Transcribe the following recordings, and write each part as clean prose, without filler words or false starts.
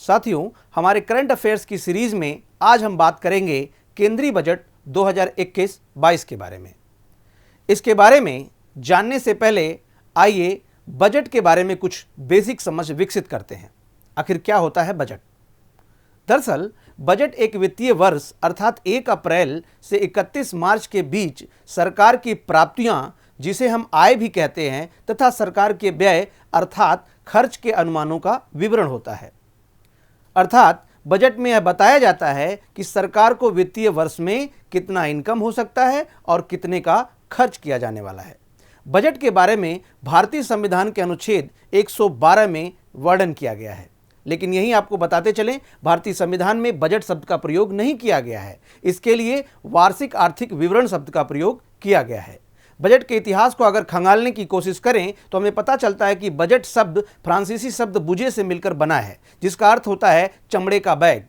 साथियों, हमारे current affairs की सीरीज में आज हम बात करेंगे केंद्रीय बजट 2021-22 के बारे में। इसके बारे में जानने से पहले आइए बजट के बारे में कुछ बेसिक समझ विकसित करते हैं। आखिर क्या होता है बजट? दरअसल बजट एक वित्तीय वर्ष अर्थात 1 अप्रैल से 31 मार्च के बीच सरकार की प्राप्तियां, जिसे हम आय भी कहते हैं, तथा सरकार के व्यय अर्थात खर्च के अनुमानों का विवरण होता है। अर्थात बजट में यह बताया जाता है कि सरकार को वित्तीय वर्ष में कितना इनकम हो सकता है और कितने का खर्च किया जाने वाला है। बजट के बारे में भारतीय संविधान के अनुच्छेद 112 में वर्णन किया गया है, लेकिन यही आपको बताते चलें, भारतीय संविधान में बजट शब्द का प्रयोग नहीं किया गया है। इसके लिए वार्षिक आर्थिक विवरण शब्द का प्रयोग किया गया है। बजट के इतिहास को अगर खंगालने की कोशिश करें तो हमें पता चलता है कि बजट शब्द फ्रांसीसी शब्द बुजे से मिलकर बना है, जिसका अर्थ होता है चमड़े का बैग।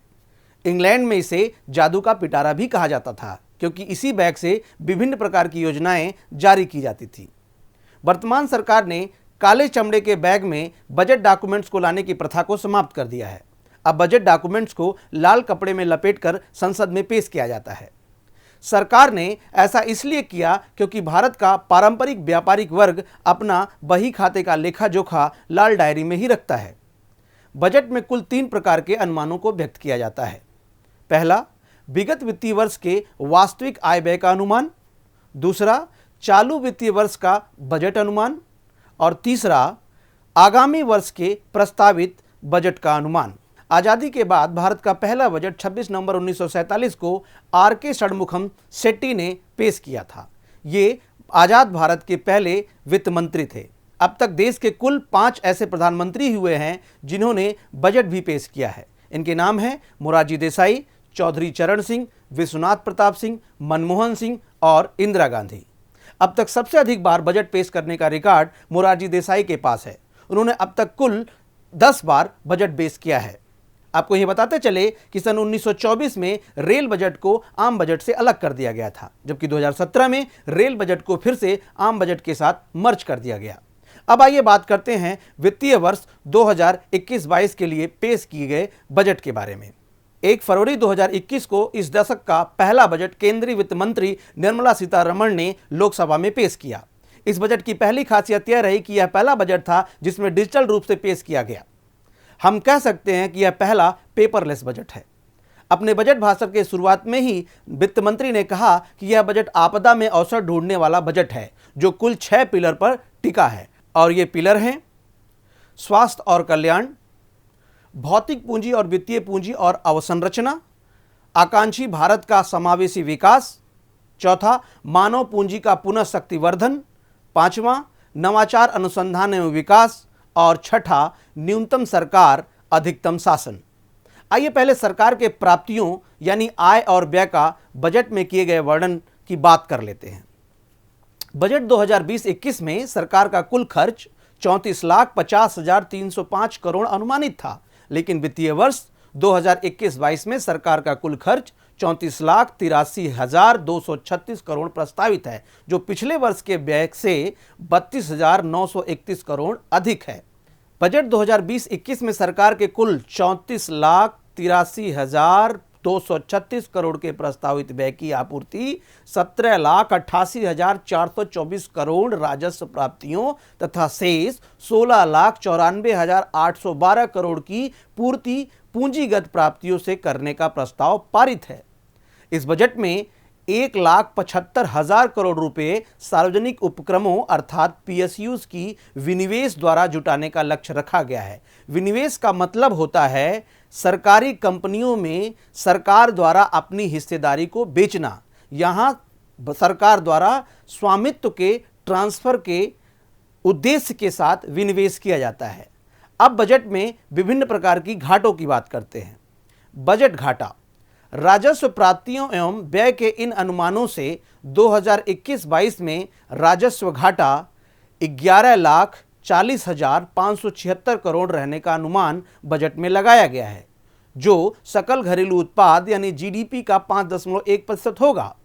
इंग्लैंड में इसे जादू का पिटारा भी कहा जाता था, क्योंकि इसी बैग से विभिन्न प्रकार की योजनाएं जारी की जाती थी। वर्तमान सरकार ने काले चमड़े के बैग में बजट डॉक्यूमेंट्स को लाने की प्रथा को समाप्त कर दिया है। अब बजट डॉक्यूमेंट्स को लाल कपड़े में लपेटकर संसद में पेश किया जाता है। सरकार ने ऐसा इसलिए किया क्योंकि भारत का पारंपरिक व्यापारिक वर्ग अपना बही खाते का लेखा जोखा लाल डायरी में ही रखता है। बजट में कुल 3 प्रकार के अनुमानों को व्यक्त किया जाता है। पहला, विगत वित्तीय वर्ष के वास्तविक आय व्यय का अनुमान। दूसरा, चालू वित्तीय वर्ष का बजट अनुमान। और तीसरा, आगामी वर्ष के प्रस्तावित बजट का अनुमान। आज़ादी के बाद भारत का पहला बजट 26 नवंबर 1947 को आर.के. षणमुखम शेट्टी ने पेश किया था। ये आज़ाद भारत के पहले वित्त मंत्री थे। अब तक देश के कुल 5 ऐसे प्रधानमंत्री हुए हैं जिन्होंने बजट भी पेश किया है। इनके नाम हैं मोरारजी देसाई, चौधरी चरण सिंह, विश्वनाथ प्रताप सिंह, मनमोहन सिंह और इंदिरा गांधी। अब तक सबसे अधिक बार बजट पेश करने का रिकॉर्ड मोरारजी देसाई के पास है। उन्होंने अब तक कुल 10 बार बजट पेश किया है। आपको यह बताते चले कि सन 1924 में रेल बजट को आम बजट से अलग कर दिया गया था, जबकि 2017 में रेल बजट को फिर से आम बजट के साथ मर्ज कर दिया गया। अब आइए बात करते हैं वित्तीय वर्ष 2021-22 के लिए पेश किए गए बजट के बारे में। 1 फरवरी 2021 को इस दशक का पहला बजट केंद्रीय वित्त मंत्री निर्मला सीतारमण ने लोकसभा में पेश किया। इस बजट की पहली खासियत यह रही कि यह पहला बजट था जिसमें डिजिटल रूप से पेश किया गया। हम कह सकते हैं कि यह पहला पेपरलेस बजट है। अपने बजट भाषण के शुरुआत में ही वित्त मंत्री ने कहा कि यह बजट आपदा में अवसर ढूंढने वाला बजट है, जो कुल 6 पिलर पर टिका है। और ये पिलर हैं: स्वास्थ्य और कल्याण, भौतिक पूंजी और वित्तीय पूंजी और अवसंरचना, आकांक्षी भारत का समावेशी विकास, चौथा, मानव पूंजी का पुनः शक्तिवर्धन, पांचवा, नवाचार अनुसंधान एवं विकास, और छठा, न्यूनतम सरकार अधिकतम शासन। आइए पहले सरकार के प्राप्तियों यानी आय और व्यय का बजट में किए गए वर्णन की बात कर लेते हैं। बजट 2020-21 में सरकार का कुल खर्च 34,50,305 करोड़ अनुमानित था, लेकिन वित्तीय वर्ष 2021-22 में सरकार का कुल खर्च 34,83,236 करोड़ प्रस्तावित है, जो पिछले वर्ष के व्यय से 32,931 करोड़ अधिक है। बजट 2020-21 में सरकार के कुल 34,83,236 करोड़ के प्रस्तावित व्यय की आपूर्ति 17,88,424 करोड़ राजस्व प्राप्तियों तथा शेष 16,94,812 करोड़ की पूर्ति पूंजीगत प्राप्तियों से करने का प्रस्ताव पारित है। इस बजट में 1,75,000 करोड़ रुपए सार्वजनिक उपक्रमों अर्थात PSUs की विनिवेश द्वारा जुटाने का लक्ष्य रखा गया है। विनिवेश का मतलब होता है सरकारी कंपनियों में सरकार द्वारा अपनी हिस्सेदारी को बेचना। यहाँ सरकार द्वारा स्वामित्व के ट्रांसफर के उद्देश्य के साथ विनिवेश किया जाता है। अब बजट में विभिन्न प्रकार की घाटों की बात करते हैं। बजट घाटा: राजस्व प्राप्तियों एवं व्यय के इन अनुमानों से 2021-22 में राजस्व घाटा 11,40,576 करोड़ रहने का अनुमान बजट में लगाया गया है, जो सकल घरेलू उत्पाद यानी GDP का 5.1% होगा।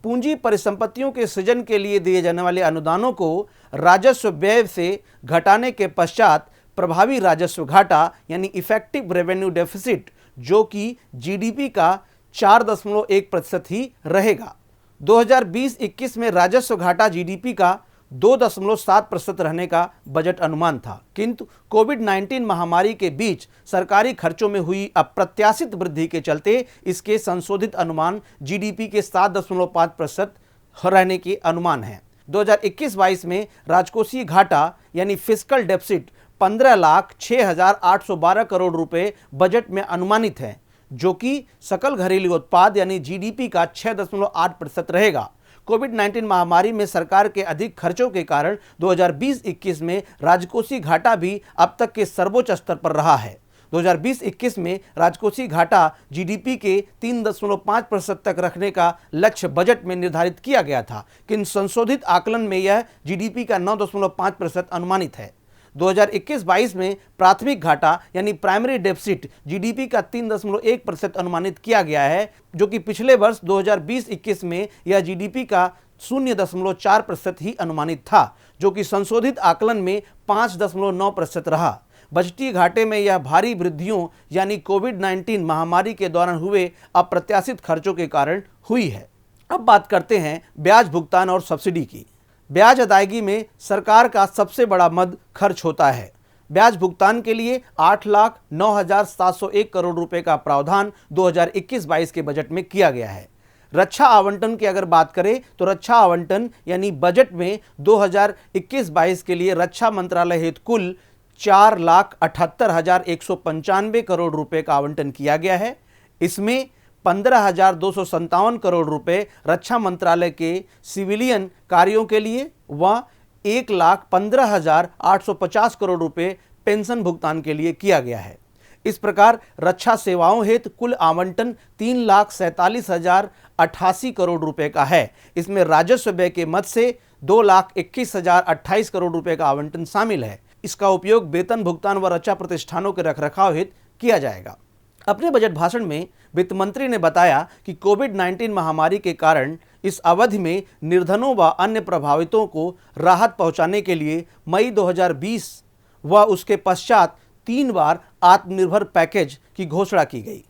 पूंजी परिसंपत्तियों के सृजन के लिए दिए जाने वाले अनुदानों को राजस्व व्यय से घटाने के पश्चात प्रभावी राजस्व घाटा यानी इफेक्टिव रेवेन्यू डेफिसिट, जो कि जीडीपी का 4.1% ही रहेगा। 2020-21 में राजस्व घाटा जीडीपी का 2.7% रहने का बजट अनुमान था, किंतु कोविड-19 महामारी के बीच सरकारी खर्चों में हुई अप्रत्याशित वृद्धि के चलते इसके संशोधित अनुमान जीडीपी के 7.5% रहने के अनुमान है। 2021-22 में राजकोषीय घाटा यानी फिस्कल डेफिसिट 15,06,812 करोड़ रुपए बजट में अनुमानित है, जो कि सकल घरेलू उत्पाद यानी जीडीपी का 6.8% रहेगा। कोविड-19 महामारी में सरकार के अधिक खर्चों के कारण 2020-21 में राजकोषीय घाटा भी अब तक के सर्वोच्च स्तर पर रहा है। 2020-21 में राजकोषीय घाटा जीडीपी के 3.5% तक रखने का लक्ष्य बजट में निर्धारित किया गया था, किंतु संशोधित आकलन में यह जीडीपी का 9.5% अनुमानित है। 2021-22 में प्राथमिक घाटा यानी प्राइमरी डेफिसिट जीडीपी का 3.1% अनुमानित किया गया है, जो कि पिछले वर्ष 2020-21 में यह जीडीपी का 0.4% ही अनुमानित था, जो कि संशोधित आकलन में 5.9% रहा। बजटीय घाटे में यह भारी वृद्धियों यानी कोविड-19 महामारी के दौरान हुए अप्रत्याशित खर्चों के कारण हुई है। अब बात करते हैं ब्याज भुगतान और सब्सिडी की। ब्याज अदायगी में सरकार का सबसे बड़ा मद खर्च होता है। ब्याज भुगतान के लिए 8,09,701 करोड़ रुपए का प्रावधान 2021-22 के बजट में किया गया है। रक्षा आवंटन की अगर बात करें तो रक्षा आवंटन यानी बजट में 2021-22 के लिए रक्षा मंत्रालय हेतु कुल 4,78,195 करोड़ रुपए का आवंटन किया गया है। इसमें 15,257 करोड़ रुपए रक्षा मंत्रालय के सिविलियन कार्यों के लिए व 1,15,850 करोड़ रुपए पेंशन भुगतान के लिए किया गया है। इस प्रकार रक्षा सेवाओं हेतु कुल आवंटन 3,47,088 करोड़ रुपए का है। इसमें राजस्व व्यय के मद से 2,21,028 करोड़ रुपए का आवंटन शामिल है। इसका उपयोग वेतन भुगतान व रक्षा प्रतिष्ठानों के रखरखाव हेतु किया जाएगा। अपने बजट भाषण में वित्त मंत्री ने बताया कि कोविड-19 महामारी के कारण इस अवधि में निर्धनों व अन्य प्रभावितों को राहत पहुंचाने के लिए मई 2020 व उसके पश्चात 3 बार आत्मनिर्भर पैकेज की घोषणा की गई।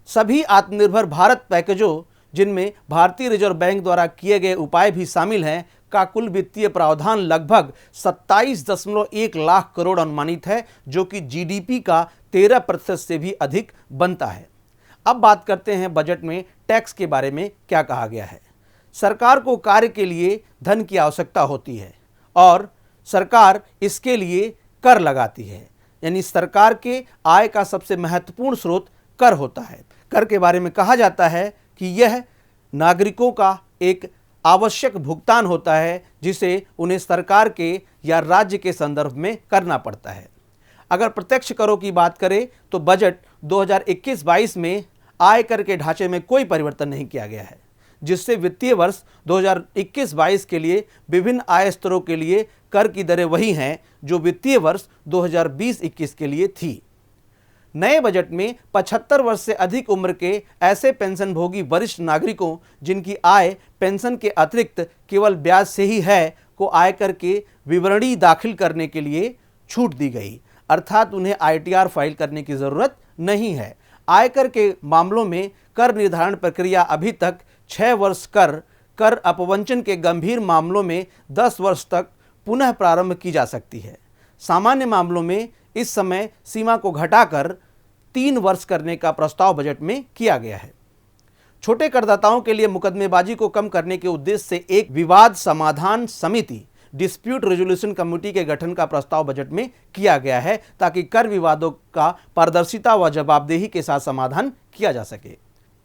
सभी आत्मनिर्भर भारत पैकेजों, जिनमें भारतीय रिजर्व बैंक द्वारा किए गए उपाय भी शामिल हैं, का कुल वित्तीय प्रावधान लगभग 27.1 लाख करोड़ अनुमानित है, जो कि जीडीपी का 13% से भी अधिक बनता है। अब बात करते हैं बजट में टैक्स के बारे में क्या कहा गया है। सरकार को कार्य के लिए धन की आवश्यकता होती है और सरकार इसके लिए कर लगाती है, यानी सरकार के आय का सबसे महत्वपूर्ण स्रोत कर होता है। कर के बारे में कहा जाता है कि यह नागरिकों का एक आवश्यक भुगतान होता है, जिसे उन्हें सरकार के या राज्य के संदर्भ में करना पड़ता है। अगर प्रत्यक्ष करों की बात करें तो बजट 2021-22 में आय कर के ढांचे में कोई परिवर्तन नहीं किया गया है, जिससे वित्तीय वर्ष 2021-22 के लिए विभिन्न आय स्तरों के लिए कर की दरें वही हैं जो वित्तीय वर्ष 2020-21 के लिए थी। नए बजट में 75 वर्ष से अधिक उम्र के ऐसे पेंशनभोगी वरिष्ठ नागरिकों जिनकी आय पेंशन के अतिरिक्त केवल ब्याज से ही है, को आयकर के विवरणी दाखिल करने के लिए छूट दी गई, अर्थात उन्हें आईटीआर फाइल करने की जरूरत नहीं है। आयकर के मामलों में कर निर्धारण प्रक्रिया अभी तक 6 वर्ष कर अपवंचन के गंभीर मामलों में 10 वर्ष तक पुनः प्रारंभ की जा सकती है। सामान्य मामलों में इस समय सीमा को घटाकर 3 वर्ष करने का प्रस्ताव बजट में किया गया है। छोटे करदाताओं के लिए मुकदमेबाजी को कम करने के उद्देश्य से एक विवाद समाधान समिति डिस्प्यूट रेजोल्यूशन कमेटी के गठन का प्रस्ताव बजट में किया गया है, ताकि कर विवादों का पारदर्शिता व जवाबदेही के साथ समाधान किया जा सके।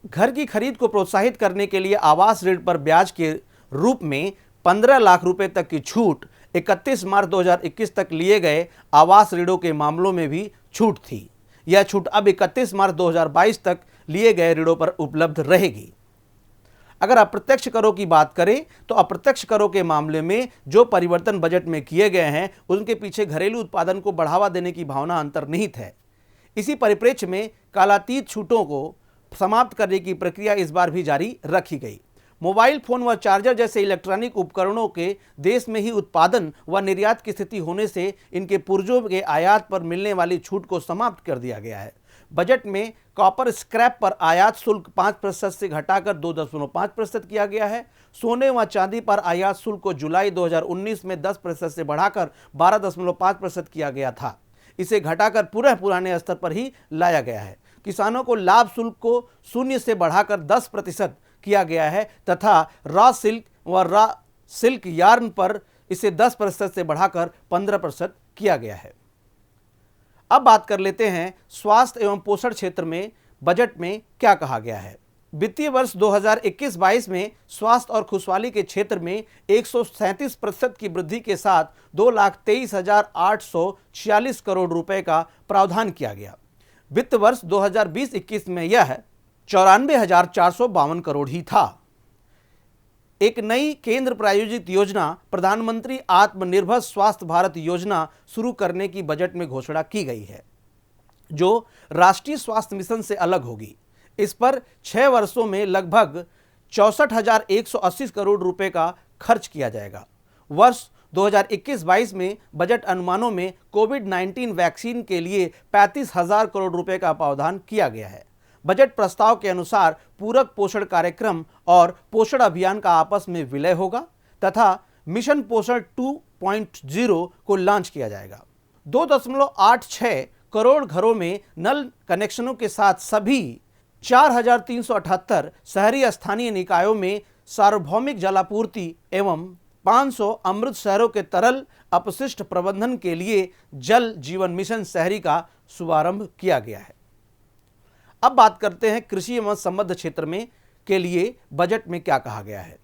घर की खरीद को प्रोत्साहित करने के लिए आवास ऋण पर ब्याज के रूप में 15 लाख रुपए तक की छूट 31 मार्च 2021 तक लिए गए आवास ऋणों के मामलों में भी छूट थी। यह छूट अब 31 मार्च 2022 तक लिए गए ऋणों पर उपलब्ध रहेगी। अगर अप्रत्यक्ष करों की बात करें तो अप्रत्यक्ष करों के मामले में जो परिवर्तन बजट में किए गए हैं, उनके पीछे घरेलू उत्पादन को बढ़ावा देने की भावना अंतर्निहित है। इसी परिप्रेक्ष्य में कालातीत छूटों को समाप्त करने की प्रक्रिया इस बार भी जारी रखी गई। मोबाइल फोन व चार्जर जैसे इलेक्ट्रॉनिक उपकरणों के देश में ही उत्पादन व निर्यात की स्थिति होने से इनके पुर्जों के आयात पर मिलने वाली छूट को समाप्त कर दिया गया है। बजट में कॉपर स्क्रैप पर आयात शुल्क 5% से घटाकर 2.5% किया गया है। सोने व चांदी पर आयात शुल्क को जुलाई 2019 में 10% से बढ़ाकर 12.5% किया गया था। इसे घटाकर पुनः पुराने स्तर पर ही लाया गया है। किसानों को लाभ शुल्क को 0 से बढ़ाकर 10% किया गया है तथा रॉ सिल्क व रॉ सिल्क यार्न पर इसे 10% से बढ़ाकर 15% किया गया है। अब बात कर लेते हैं स्वास्थ्य एवं पोषण क्षेत्र में बजट में क्या कहा गया है। वित्तीय वर्ष 2021-22 में स्वास्थ्य और खुशहाली के क्षेत्र में 137% की वृद्धि के साथ 2,23,846 करोड़ रुपए का प्रावधान किया गया। वित्त वर्ष 2020-21 में यह 94,452 करोड़ ही था। एक नई केंद्र प्रायोजित योजना प्रधानमंत्री आत्मनिर्भर स्वास्थ्य भारत योजना शुरू करने की बजट में घोषणा की गई है, जो राष्ट्रीय स्वास्थ्य मिशन से अलग होगी। इस पर 6 वर्षों में लगभग 64,180 करोड़ रुपए का खर्च किया जाएगा। वर्ष 2021-22 में बजट अनुमानों में कोविड-19 वैक्सीन के लिए 35,000 करोड़ रुपए का प्रावधान किया गया है। बजट प्रस्ताव के अनुसार पूरक पोषण कार्यक्रम और पोषण अभियान का आपस में विलय होगा तथा मिशन पोषण 2.0 को लॉन्च किया जाएगा। 2.86 करोड़ घरों में नल कनेक्शनों के साथ सभी 4,378 शहरी स्थानीय निकायों में सार्वभौमिक जलापूर्ति एवं 500 अमृत शहरों के तरल अपशिष्ट प्रबंधन के लिए जल जीवन मिशन शहरी का शुभारंभ किया गया है। अब बात करते हैं कृषि एवं संबद्ध क्षेत्र में के लिए बजट में क्या कहा गया है।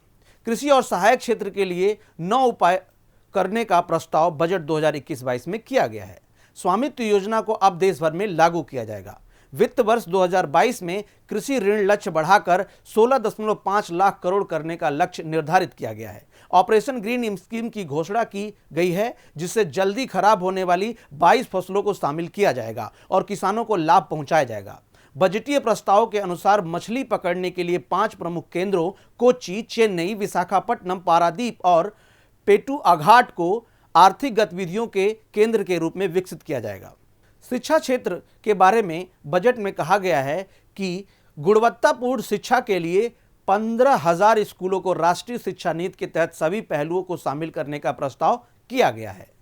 कृषि और सहायक क्षेत्र के लिए 9 उपाय करने का प्रस्ताव बजट 2021-22 में किया गया है। स्वामित्व योजना को अब देश भर में लागू किया जाएगा। वित्त वर्ष 2022 में कृषि ऋण लक्ष्य बढ़ाकर 16.5 लाख करोड़ करने का लक्ष्य निर्धारित किया गया है। ऑपरेशन ग्रीन स्कीम की घोषणा की गई है, जिससे जल्दी खराब होने वाली 22 फसलों को शामिल किया जाएगा और किसानों को लाभ पहुंचाया जाएगा। बजटीय प्रस्ताव के अनुसार मछली पकड़ने के लिए 5 प्रमुख केंद्रों कोच्चि, चेन्नई, विशाखापट्टनम, पारादीप और पेटुआघाट को आर्थिक गतिविधियों के केंद्र के रूप में विकसित किया जाएगा। शिक्षा क्षेत्र के बारे में बजट में कहा गया है कि गुणवत्तापूर्ण शिक्षा के लिए 15,000 स्कूलों को राष्ट्रीय शिक्षा नीति के तहत सभी पहलुओं को शामिल करने का प्रस्ताव किया गया है।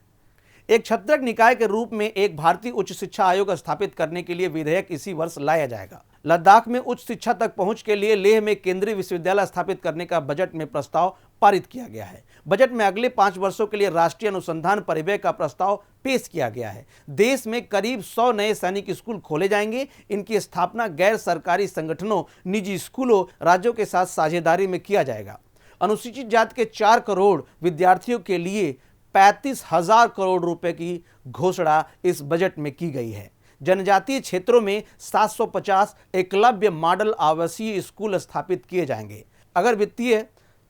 एक छत्रक निकाय के रूप में एक भारतीय उच्च शिक्षा आयोग स्थापित करने के लिए विधेयक इसी वर्ष लाया जाएगा। लद्दाख में उच्च शिक्षा तक पहुंच के लिए लेह में केंद्रीय विश्वविद्यालय स्थापित करने का बजट में प्रस्ताव पारित किया गया है। बजट में अगले 5 वर्षों के लिए राष्ट्रीय अनुसंधान परिव्यय का प्रस्ताव पेश किया गया है। देश में करीब 100 नए सैनिक स्कूल खोले जाएंगे। इनकी स्थापना गैर सरकारी संगठनों, निजी स्कूलों, राज्यों के साथ साझेदारी में किया जाएगा। अनुसूचित जाति के 4 करोड़ विद्यार्थियों के लिए 35,000 करोड़ रुपए की घोषणा इस बजट में की गई है। जनजातीय क्षेत्रों में 750 एकलव्य मॉडल आवासीय स्कूल स्थापित किए जाएंगे। अगर वित्तीय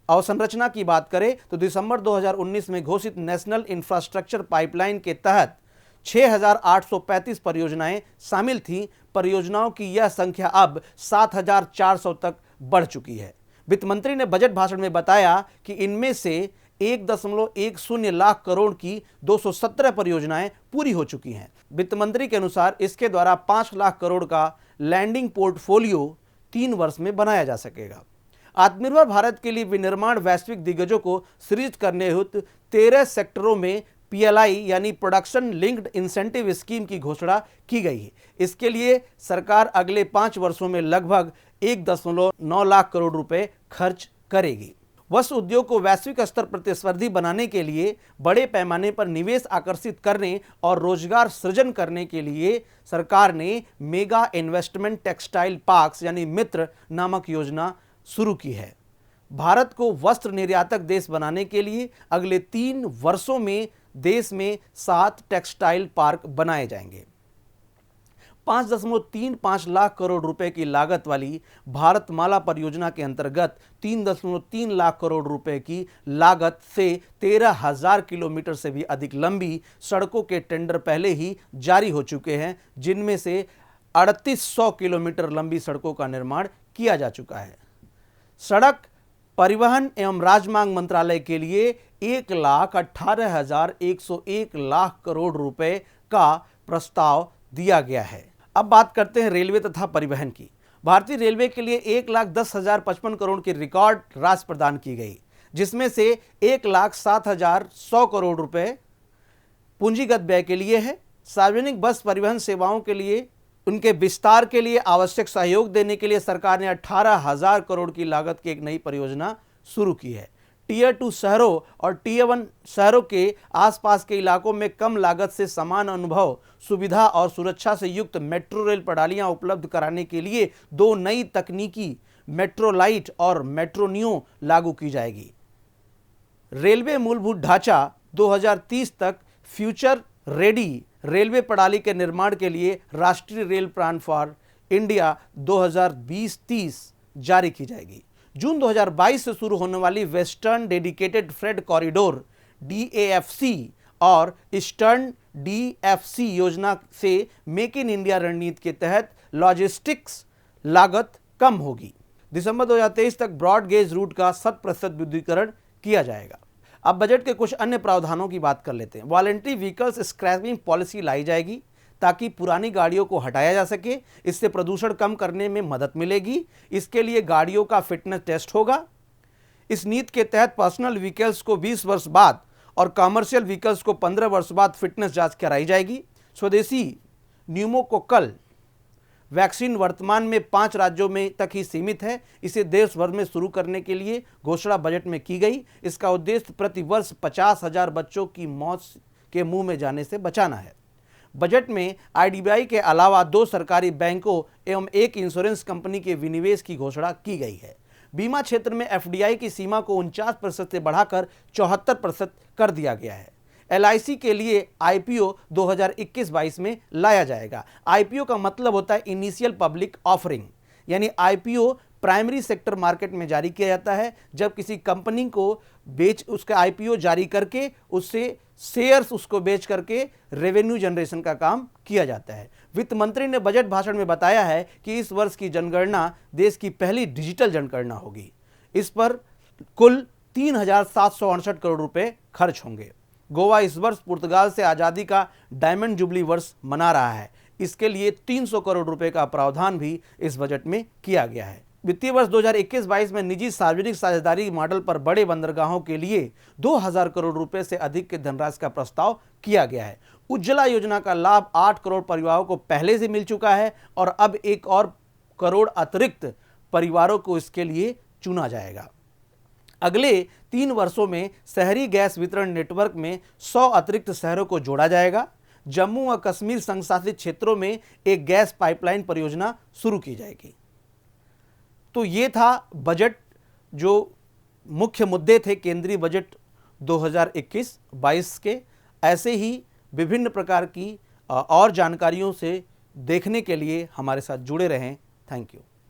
अवसंरचना की बात करें तो दिसंबर 2019 में घोषित नेशनल इंफ्रास्ट्रक्चर पाइपलाइन के तहत 6,835 परियोजनाएं शामिल थीं। परियोजनाओं की यह संख्या अब 7,400 तक बढ़ चुकी है। वित्त मंत्री ने बजट भाषण में बताया कि इनमें से 1.10 लाख करोड़ की 217 परियोजनाएं पूरी हो चुकी हैं। वित्त मंत्री के अनुसार इसके द्वारा 5 लाख करोड़ का लैंडिंग पोर्टफोलियो 3 वर्ष में बनाया जा सकेगा। आत्मनिर्भर भारत के लिए विनिर्माण वैश्विक दिग्गजों को सृजित करने हेतु 13 सेक्टरों में PLI यानी प्रोडक्शन लिंक्ड इंसेंटिव स्कीम की घोषणा की गई है। इसके लिए सरकार अगले 5 वर्षों में लगभग 1.9 लाख करोड़ रुपए खर्च करेगी। वस्त्र उद्योग को वैश्विक स्तर प्रतिस्पर्धी बनाने के लिए बड़े पैमाने पर निवेश आकर्षित करने और रोजगार सृजन करने के लिए सरकार ने मेगा इन्वेस्टमेंट टेक्सटाइल पार्क्स यानी मित्र नामक योजना शुरू की है। भारत को वस्त्र निर्यातक देश बनाने के लिए अगले 3 वर्षों में देश में 7 टेक्सटाइल पार्क बनाए जाएंगे। 5.35 लाख करोड़ रुपए की लागत वाली भारतमाला परियोजना के अंतर्गत 3.3 लाख करोड़ रुपए की लागत से 13,000 किलोमीटर से भी अधिक लंबी सड़कों के टेंडर पहले ही जारी हो चुके हैं, जिनमें से 3800 किलोमीटर लंबी सड़कों का निर्माण किया जा चुका है। सड़क परिवहन एवं राजमार्ग मंत्रालय के लिए 1,18,101 लाख करोड़ रुपए का प्रस्ताव दिया गया है। अब बात करते हैं रेलवे तथा परिवहन की। भारतीय रेलवे के लिए 1,10,055 करोड़ की रिकॉर्ड राशि प्रदान की गई, जिसमें से 1,07,100 करोड़ रुपए पूंजीगत व्यय के लिए है। सार्वजनिक बस परिवहन सेवाओं के लिए उनके विस्तार के लिए आवश्यक सहयोग देने के लिए सरकार ने 18,000 करोड़ की लागत की एक नई परियोजना शुरू की है। टीयर 2 शहरों और टीयर 1 शहरों के आसपास के इलाकों में कम लागत से समान अनुभव, सुविधा और सुरक्षा से युक्त मेट्रो रेल प्रणालियां उपलब्ध कराने के लिए 2 नई तकनीकी मेट्रो लाइट और मेट्रो नियो लागू की जाएगी। रेलवे मूलभूत ढांचा 2030 तक फ्यूचर रेडी रेलवे प्रणाली के निर्माण के लिए राष्ट्रीय रेल प्लान फॉर इंडिया 2020-30 जारी की जाएगी। जून 2022 से शुरू होने वाली western dedicated freight corridor DAFC और ईस्टर्न DFC योजना से मेक इन इंडिया रणनीति के तहत लॉजिस्टिक्स लागत कम होगी। दिसंबर 2023 तक ब्रॉड गेज रूट का 100% विद्युतीकरण किया जाएगा। अब बजट के कुछ अन्य प्रावधानों की बात कर लेते हैं। वॉलंटरी व्हीकल्स स्क्रैपिंग पॉलिसी लाई जाएगी ताकि पुरानी गाड़ियों को हटाया जा सके। इससे प्रदूषण कम करने में मदद मिलेगी। इसके लिए गाड़ियों का फिटनेस टेस्ट होगा। इस नीति के तहत पर्सनल व्हीकल्स को 20 वर्ष बाद और कमर्शियल व्हीकल्स को 15 वर्ष बाद फिटनेस जांच कराई जाएगी। स्वदेशी न्यूमोकोकल वैक्सीन वर्तमान में 5 राज्यों में तक ही सीमित है। इसे देश भर में शुरू करने के लिए घोषणा बजट में की गई। इसका उद्देश्य प्रति वर्ष 50,000 बच्चों की मौत के मुंह में जाने से बचाना है। बजट में IDBI के अलावा 2 सरकारी बैंकों एवं 1 इंश्योरेंस कंपनी के विनिवेश की घोषणा की गई है। बीमा क्षेत्र में FDI की सीमा को 49% से बढ़ाकर 74% कर दिया गया है। LIC के लिए IPO 2021-22 में लाया जाएगा। IPO का मतलब होता है इनिशियल पब्लिक ऑफरिंग, यानी IPO प्राइमरी सेक्टर मार्केट में जारी किया जाता है। जब किसी कंपनी को उसका IPO जारी करके उससे शेयर्स उसको बेच करके रेवेन्यू जनरेशन का काम किया जाता है। वित्त मंत्री ने बजट भाषण में बताया है कि इस वर्ष की जनगणना देश की पहली डिजिटल जनगणना होगी। इस पर कुल 3,768 करोड़ रुपए खर्च होंगे। गोवा इस वर्ष पुर्तगाल से आज़ादी का डायमंड जुबली वर्ष मना रहा है। इसके लिए 300 करोड़ रुपए का प्रावधान भी इस बजट में किया गया है। वित्तीय वर्ष 2021-22 में निजी सार्वजनिक साझेदारी मॉडल पर बड़े बंदरगाहों के लिए 2,000 करोड़ रुपए से अधिक के धनराशि का प्रस्ताव किया गया है। उज्ज्वला योजना का लाभ 8 करोड़ परिवारों को पहले से मिल चुका है और अब 1 और करोड़ अतिरिक्त परिवारों को इसके लिए चुना जाएगा। अगले 3 वर्षों में शहरी गैस वितरण नेटवर्क में 100 अतिरिक्त शहरों को जोड़ा जाएगा। जम्मू व कश्मीर संघशासित क्षेत्रों में एक गैस पाइपलाइन परियोजना शुरू की जाएगी। तो ये था बजट, जो मुख्य मुद्दे थे केंद्रीय बजट 2021-22 के। ऐसे ही विभिन्न प्रकार की और जानकारियों से देखने के लिए हमारे साथ जुड़े रहें। Thank you.